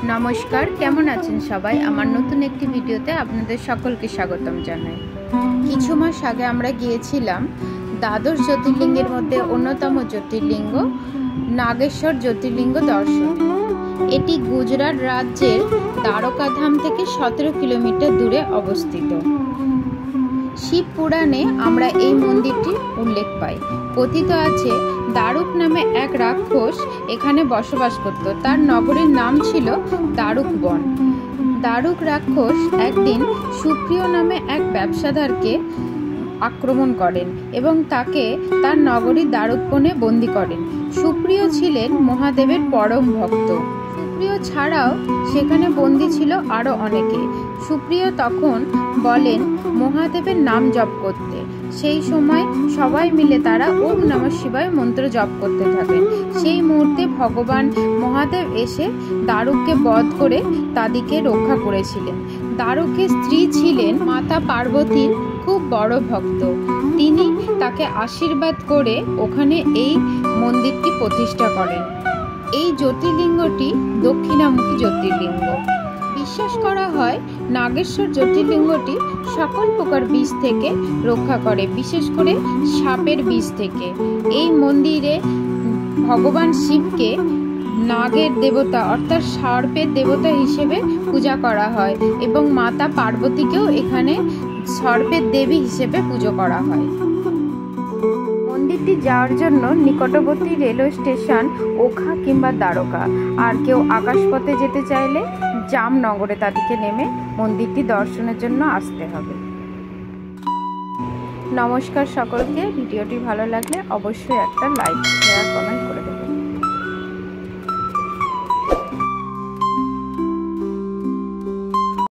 নমস্কার, কেমন আছেন সবাই? আমার নতুন একটি ভিডিওতে আপনাদের সকলকে স্বাগতম জানাই। কিছু মাস আগে আমরা গিয়েছিলাম দ্বাদশ জ্যোতির্লিঙ্গের মধ্যে অন্যতম জ্যোতির্লিঙ্গ নাগেশ্বর জ্যোতির্লিঙ্গ দর্শন। এটি গুজরাট রাজ্যের দ্বারকাধাম থেকে 17 কিলোমিটার দূরে অবস্থিত। শিব পুরাণে আমরা এই মন্দিরটির উল্লেখ পাই। কথিত আছে দারুক নামে এক রাক্ষস এখানে বসবাস করত। তার নগরের নাম ছিল দারুক বন। দারুক রাক্ষস একদিন সুপ্রিয় নামে এক ব্যবসাদারকে আক্রমণ করেন এবং তাকে তার নগরী দারুক বনে বন্দী করেন। সুপ্রিয় ছিলেন মহাদেবের পরম ভক্ত। সুপ্রিয় ছাড়াও সেখানে বন্দী ছিল আরও অনেকে। সুপ্রিয় তখন বলেন মহাদেবের নাম জপ করতে। সেই সময় সবাই মিলে তারা ওম নমঃ শিবায় মন্ত্র জপ করতে থাকেন। সেই মুহূর্তে ভগবান মহাদেব এসে দারুককে বধ করে তাদেরকে রক্ষা করেছিলেন। দারুকের স্ত্রী ছিলেন মাতা পার্বতীর খুব বড় ভক্ত। তিনি তাকে আশীর্বাদ করে ওখানে এই মন্দিরটি প্রতিষ্ঠা করেন। এই জ্যোতির্লিঙ্গটি দক্ষিণামুখী জ্যোতির্লিঙ্গ। বিশ্বাস করা হয় নাগেশ্বর জ্যোতির্লিঙ্গটি সকল প্রকার বিষ থেকে রক্ষা করে, বিশেষ করে সাপের বিষ থেকে। এই মন্দিরে ভগবান শিবকে নাগের দেবতা অর্থাৎ সর্পের দেবতা হিসেবে পূজা করা হয় এবং মাতা পার্বতীকেও এখানে সর্পের দেবী হিসেবে পুজো করা হয়। মন্দিরটি যাওয়ার জন্য নিকটবর্তী রেলওয়ে স্টেশন ওখা কিংবা দ্বারকা। আর কেউ আকাশপথে যেতে চাইলে জামনগরে তাদেরকে নেমে মন্দিরটি দর্শনের জন্য আসতে হবে। নমস্কার সকলকে। ভিডিওটি ভালো লাগলে অবশ্যই একটা লাইক, শেয়ার, কমেন্ট করে দেবেন।